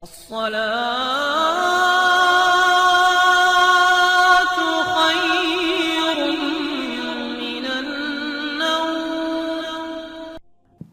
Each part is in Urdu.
الصلاة خير من النوم۔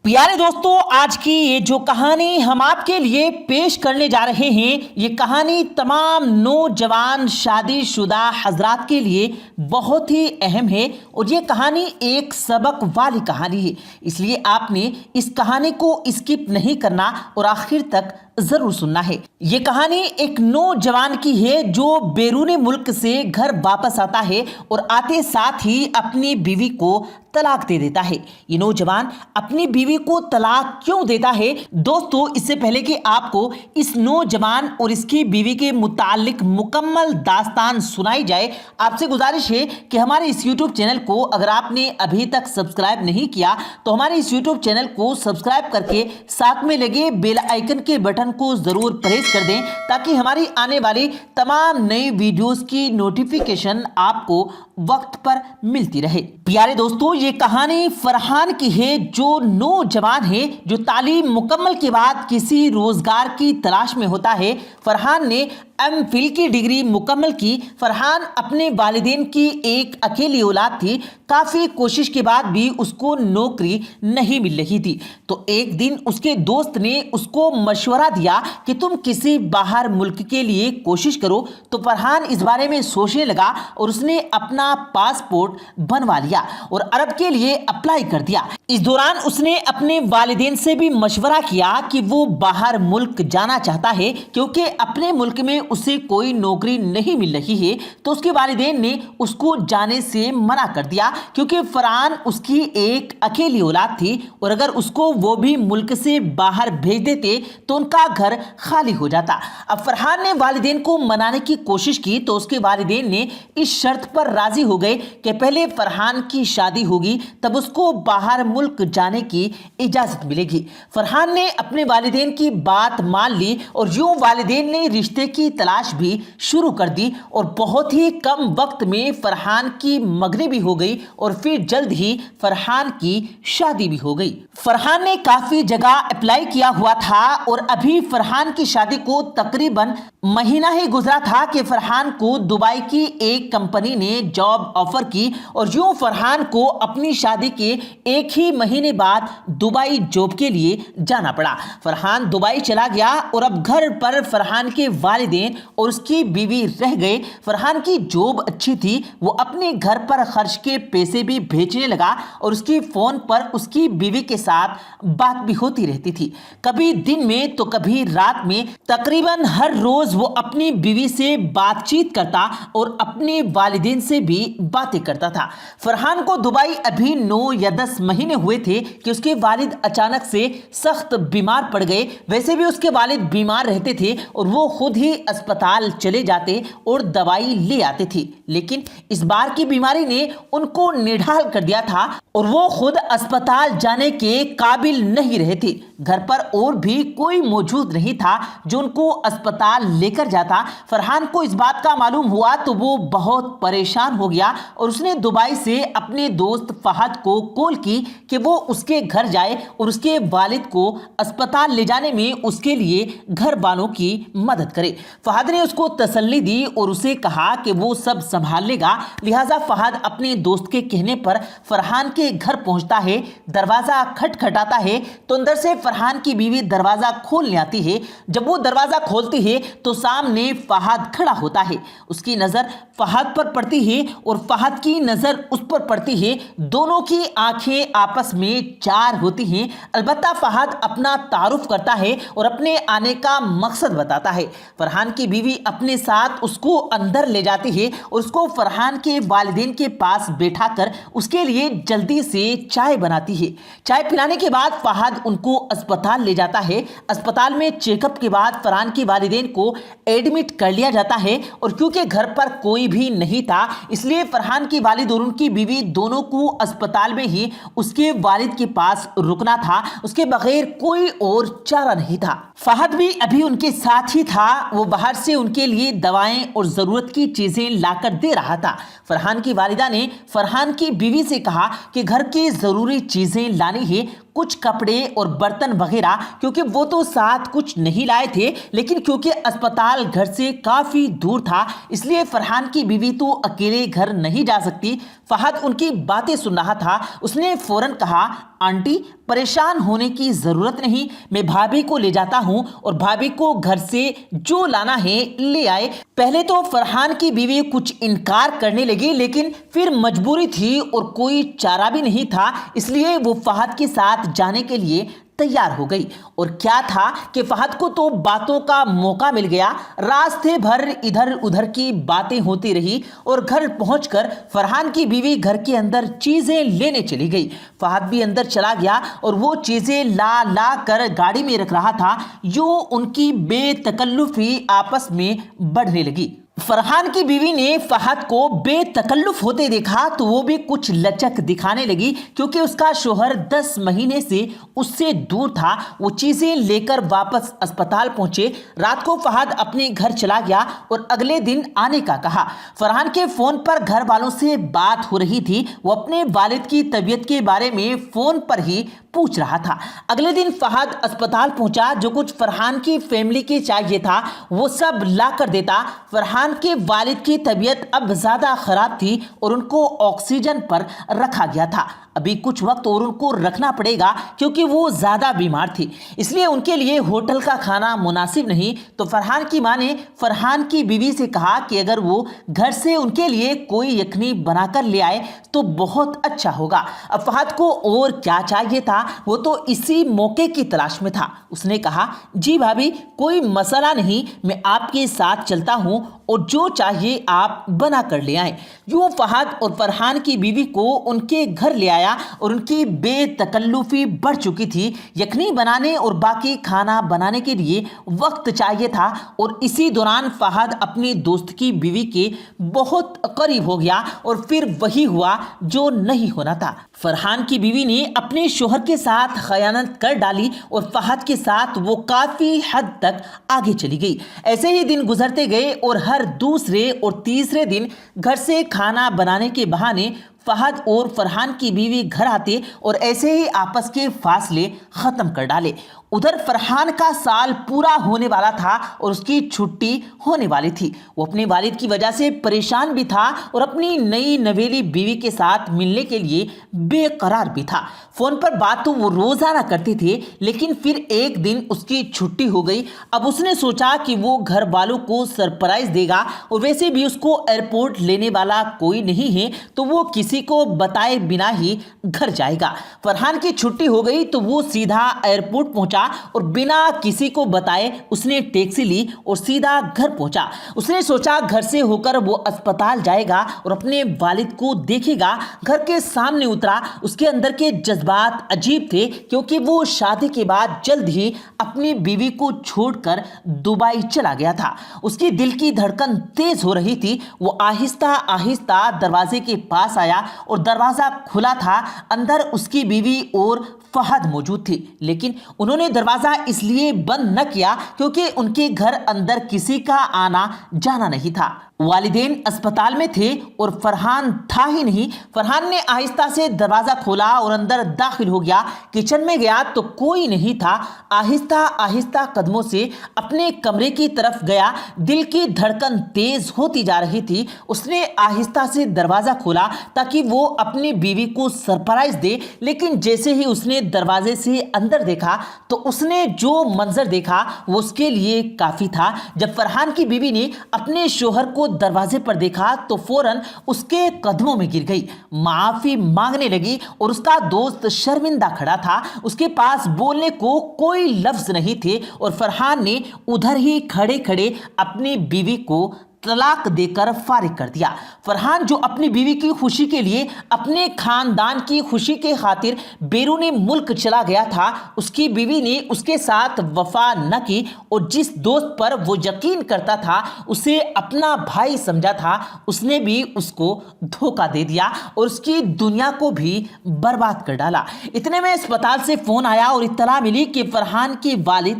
پیارے دوستو، آج کی یہ جو کہانی ہم آپ کے لیے پیش کرنے جا رہے ہیں، یہ کہانی تمام نوجوان شادی شدہ حضرات کے لیے بہت ہی اہم ہے، اور یہ کہانی ایک سبق والی کہانی ہے، اس لیے آپ نے اس کہانی کو اسکپ نہیں کرنا اور آخر تک ضرور سننا ہے۔ یہ کہانی ایک نوجوان کی ہے جو بیرون ملک سے گھر واپس آتا ہے اور آتے ساتھ ہی اپنی بیوی کو طلاق دے دیتا ہے۔ یہ نوجوان اپنی بیوی کو طلاق کیوں دیتا ہے؟ دوستو، اس سے پہلے کہ آپ کو اس نوجوان اور اس کی بیوی کے متعلق مکمل داستان سنائی جائے، آپ سے گزارش ہے کہ ہمارے اس یوٹیوب چینل کو اگر آپ نے ابھی تک سبسکرائب نہیں کیا تو ہمارے اس یوٹیوب چینل کو سبسکرائب کر کے ساتھ میں لگے بیل آئیکن کے بٹن کو ضرور پریس کر دیں تاکہ ہماری آنے والی تمام نئی ویڈیوز کی نوٹیفیکیشن آپ کو وقت پر ملتی رہے۔ پیارے دوستو، یہ کہانی فرحان کی ہے، جو نوجوان ہے جو تعلیم مکمل کے بعد کسی روزگار کی تلاش میں ہوتا ہے۔ فرحان نے ایم فل کی ڈگری مکمل کی۔ فرحان اپنے والدین کی ایک اکیلی اولاد تھی۔ کافی کوشش کے بعد بھی اس کو نوکری نہیں مل رہی تھی، تو ایک دن اس کے دوست نے اس کو مشورہ دیا کہ تم کسی باہر ملک کے لیے کوشش کرو، تو فرحان اس بارے میں سوچنے لگا اور اس نے اپنا پاسپورٹ بنوا لیا اور عرب کے لیے اپلائی کر دیا۔ اس دوران اس نے اپنے والدین سے بھی مشورہ کیا کہ وہ باہر ملک جانا چاہتا ہے کیونکہ اپنے ملک میں اسے کوئی نوکری نہیں مل رہی ہے، تو اس کے والدین نے اس کو جانے سے منع کر دیا کیونکہ فرحان اس کی ایک اکیلی اولاد تھی، اور اگر اس کو وہ بھی ملک سے باہر بھیج دیتے تو ان کا گھر خالی ہو جاتا۔ اب فرحان نے والدین کو منانے کی کوشش کی تو اس کے والدین نے اس شرط پر راضی ہو گئے کہ پہلے فرحان کی شادی ہوگی تب اس کو باہر ملک جانے کی اجازت ملے گی۔ فرحان نے اپنے والدین کی بات مان لی اور یوں والدین نے رشتے کی تلاش بھی شروع کر دی، اور بہت ہی کم وقت میں فرحان کی مگنی بھی ہو گئی اور پھر جلد ہی فرحان کی شادی بھی ہو گئی۔ فرحان نے کافی جگہ اپلائی کیا ہوا تھا اور ابھی فرحان کی شادی کو تقریباً مہینہ ہی گزرا تھا کہ فرحان کو دبئی کی ایک کمپنی نے جاب آفر کی، اور یوں فرحان کو اپنی شادی کے ایک ہی مہینے بعد دبئی جاب کے لیے جانا پڑا۔ فرحان دبئی چلا گیا اور اب گھر پر فرحان کے والدین اور اس کی بیوی رہ گئے۔ فرحان کی جاب اچھی تھی، وہ اپنے گھر پر خرچ کے پیسے بھی بھیجنے لگا اور اس کی فون پر اس کی بیوی کے ساتھ بات بھی ہوتی رہتی تھی، کبھی دن میں تو کبھی رات میں۔ تقریباً ہر روز وہ اپنی بیوی سے بات چیت کرتا اور اپنے والدین سے بھی باتیں کرتا تھا۔ فرحان کو دبئی ابھی 9 یا 10 مہینے ہوئے تھے کہ اس کے والد اچانک سے سخت بیمار پڑ گئے۔ ویسے بھی اس کے والد بیمار رہتے تھے اور وہ خود ہی اسپتال چلے جاتے اور دوائی لے آتے تھے، لیکن اس بار کی بیماری نے ان کو نڈھال کر دیا تھا اور وہ خود اسپتال جانے کے قابل نہیں رہے تھے۔ گھر پر اور بھی کوئی موجود نہیں تھا جو ان کو اسپتال لے کر جاتا۔ فرحان کو اس بات کا معلوم ہوا تو وہ بہت پریشان ہو گیا اور اس نے دبئی سے اپنے دوست فہد کو کال کی کہ وہ اس کے گھر جائے اور اس کے والد کو اسپتال لے جانے میں اس کے لیے گھر والوں کی مدد کرے۔ فہد نے اس کو تسلی دی اور اسے کہا کہ وہ سب سنبھال لے گا، لہٰذا فہد اپنے دوست کے کہنے پر فرحان کے گھر پہنچتا ہے۔ دروازہ کھٹکھٹاتا ہے تو اندر سے فرحان کی بیوی دروازہ کھولنے آتی ہے۔ جب وہ دروازہ کھولتی ہے تو سامنے فہد کھڑا ہوتا ہے۔ اس کی نظر فہد پر پڑتی ہے اور فہد کی نظر اس پر پڑتی ہے، دونوں کی آنکھیں آپس میں چار ہوتی ہیں۔ البتہ فہد اپنا تعارف کرتا ہے اور اپنے آنے کا مقصد بتاتا ہے۔ فرحان کی بیوی اپنے ساتھ اس کو اندر لے جاتی ہے اور اس کو فرحان کے والدین کے پاس بیٹھا کر اس کے لیے جلدی سے چائے بناتی ہے۔ چائے پلانے کے بعد فہد ان کو اسپتال لے جاتا ہے۔ اسپتال میں چیک اپ کے بعد فرحان کے والدین کو ایڈمٹ کر لیا جاتا ہے، اور کیونکہ گھر پر کوئی بھی نہیں تھا اس لیے فرحان کی والد اور ان کی بیوی دونوں کو اسپتال میں ہی اس کے والد کے پاس رکنا تھا، اس کے بغیر کوئی اور چارہ نہیں تھا۔ فہد بھی ابھی ان کے ساتھ ہی تھا، وہ باہر سے ان کے لیے دوائیں اور ضرورت کی چیزیں لا کر دے رہا تھا۔ فرحان کی والدہ نے فرحان کی بیوی سے کہا کہ گھر کی ضروری چیزیں لانی ہے، کچھ کپڑے اور برتن وغیرہ، کیونکہ وہ تو ساتھ کچھ نہیں لائے تھے، لیکن کیونکہ اسپتال گھر سے کافی دور تھا اس لیے فرحان کی بیوی تو اکیلے گھر نہیں جا سکتی۔ فہد ان کی باتیں سن رہا تھا۔ اس نے فوراً کہا، آنٹی پریشان ہونے کی ضرورت نہیں، میں بھابھی کو لے جاتا ہوں اور بھابھی کو گھر سے جو لانا ہے لے آئے۔ پہلے تو فرحان کی بیوی کچھ انکار کرنے لگی، لیکن پھر مجبوری تھی اور کوئی چارہ بھی نہیں تھا، اس لیے وہ فہد کے ساتھ جانے کے لیے تیار ہو گئی۔ اور کیا تھا کہ فہد کو تو باتوں کا موقع مل گیا۔ راستے بھر ادھر ادھر کی باتیں ہوتی رہی اور گھر پہنچ کر فرحان کی بیوی گھر کے اندر چیزیں لینے چلی گئی۔ فہد بھی اندر چلا گیا اور وہ چیزیں لا کر گاڑی میں رکھ رہا تھا۔ یوں ان کی بے تکلفی آپس میں بڑھنے لگی۔ فرحان کی بیوی نے فہد کو بے تکلف ہوتے دیکھا تو وہ بھی کچھ لچک دکھانے لگی، کیونکہ اس کا شوہر 10 مہینے سے اس سے دور تھا۔ وہ چیزیں لے کر واپس اسپتال پہنچے۔ رات کو فہد اپنے گھر چلا گیا اور اگلے دن آنے کا کہا۔ فرحان کے فون پر گھر والوں سے بات ہو رہی تھی۔ وہ اپنے والد کی طبیعت کے بارے میں فون پر ہی پوچھ رہا تھا۔ اگلے دن فہد اسپتال پہنچا۔ جو کچھ فرحان کی فیملی کے چاہیے تھا وہ سب لا کر دیتا۔ فرحان کے والد کی طبیعت اب زیادہ خراب تھی اور ان کو آکسیجن پر رکھا گیا تھا۔ ابھی کچھ وقت اور ان کو رکھنا پڑے گا کیونکہ وہ زیادہ بیمار تھی، اس لیے ان کے لیے ہوٹل کا کھانا مناسب نہیں۔ تو فرحان کی ماں نے فرحان کی بیوی سے کہا کہ اگر وہ گھر سے ان کے لیے کوئی یخنی بنا کر لے آئے تو بہت اچھا ہوگا۔ اب فہد کو اور کیا چاہیے تھا، وہ تو اسی موقع کی تلاش میں تھا۔ اس نے کہا، جی بھابھی کوئی مسئلہ نہیں، میں آپ کے ساتھ چلتا ہوں اور جو چاہیے آپ بنا کر لے آئیں۔ یوں فہد اور فرحان کی بیوی کو ان کے گھر لے آیا اور ان کی بے تکلفی بڑھ چکی تھی۔ یخنی بنانے اور باقی کھانا بنانے کے لیے وقت چاہیے تھا اور اسی دوران فہد اپنی دوست کی بیوی کے بہت قریب ہو گیا اور پھر وہی ہوا جو نہیں ہونا تھا۔ فرحان کی بیوی نے اپنے شوہر کے ساتھ خیانت کر ڈالی اور فہد کے ساتھ وہ کافی حد تک آگے چلی گئی۔ ایسے ہی دن گزرتے گئے اور ہر دوسرے اور تیسرے دن گھر سے کھانا بنانے کے بہانے فہد اور فرحان کی بیوی گھر آتے اور ایسے ہی آپس کے فاصلے ختم کر ڈالے۔ ادھر فرحان کا سال پورا ہونے والا تھا اور اس کی چھٹی ہونے والی تھی۔ وہ اپنے والد کی وجہ سے پریشان بھی تھا اور اپنی نئی نویلی بیوی کے ساتھ ملنے کے لیے بے قرار بھی تھا۔ فون پر بات تو وہ روزانہ کرتے تھے، لیکن پھر ایک دن اس کی چھٹی ہو گئی۔ اب اس نے سوچا کہ وہ گھر والوں کو سرپرائز دے گا اور ویسے بھی اس کو ایئرپورٹ لینے والا کوئی نہیں ہے تو وہ کسی کو بتائے بنا ہی گھر جائے گا۔ فرحان کی چھٹی ہو گئی تو وہ سیدھا ایئرپورٹ پہنچا اور بنا کسی کو بتائے اس نے ٹیکسی لی اور سیدھا گھر پہنچا۔ اس نے سوچا گھر سے ہو کر وہ اسپتال جائے گا اور اپنے والد کو دیکھے گا۔ گھر کے سامنے اترا، اس کے اندر کے جذبات عجیب تھے کیونکہ وہ شادی کے بعد جلد ہی اپنی بیوی کو چھوڑ کر دبئی چلا گیا تھا۔ اس کی دل کی دھڑکن تیز ہو رہی تھی۔ وہ آہستہ آہستہ دروازے کے پاس آیا اور دروازہ کھلا تھا۔ اندر اس کی بیوی اور فہد موجود تھی، لیکن انہوں نے دروازہ اس لیے بند نہ کیا کیونکہ ان کے گھر اندر کسی کا آنا جانا نہیں تھا۔ والدین اسپتال میں تھے اور فرحان تھا ہی نہیں۔ فرحان نے آہستہ سے دروازہ کھولا اور اندر داخل ہو گیا۔ کچن میں گیا تو کوئی نہیں تھا۔ آہستہ آہستہ قدموں سے اپنے کمرے کی طرف گیا۔ دل کی دھڑکن تیز ہوتی جا رہی تھی۔ اس نے آہستہ سے دروازہ کھولا تاکہ وہ اپنی بیوی کو سرپرائز دے، لیکن جیسے ہی اس نے دروازے سے اندر دیکھا تو اس نے جو منظر دیکھا وہ اس کے لیے کافی تھا۔ جب فرحان کی بیوی نے اپنے شوہر کو دروازے پر دیکھا تو فوراً اس کے قدموں میں گر گئی، معافی مانگنے لگی اور اس کا دوست شرمندہ کھڑا تھا۔ اس کے پاس بولنے کو کوئی لفظ نہیں تھے اور فرحان نے ادھر ہی کھڑے کھڑے اپنی بیوی کو طلاق دے کر فارغ کر دیا۔ فرحان جو اپنی بیوی کی خوشی کے لیے اپنے خاندان کی خوشی کے خاطر بیرون ملک چلا گیا تھا، اس کی بیوی نے اس کے ساتھ وفا نہ کی اور جس دوست پر وہ یقین کرتا تھا، اسے اپنا بھائی سمجھا تھا، اس نے بھی اس کو دھوکہ دے دیا اور اس کی دنیا کو بھی برباد کر ڈالا۔ اتنے میں اسپتال سے فون آیا اور اطلاع ملی کہ فرحان کے والد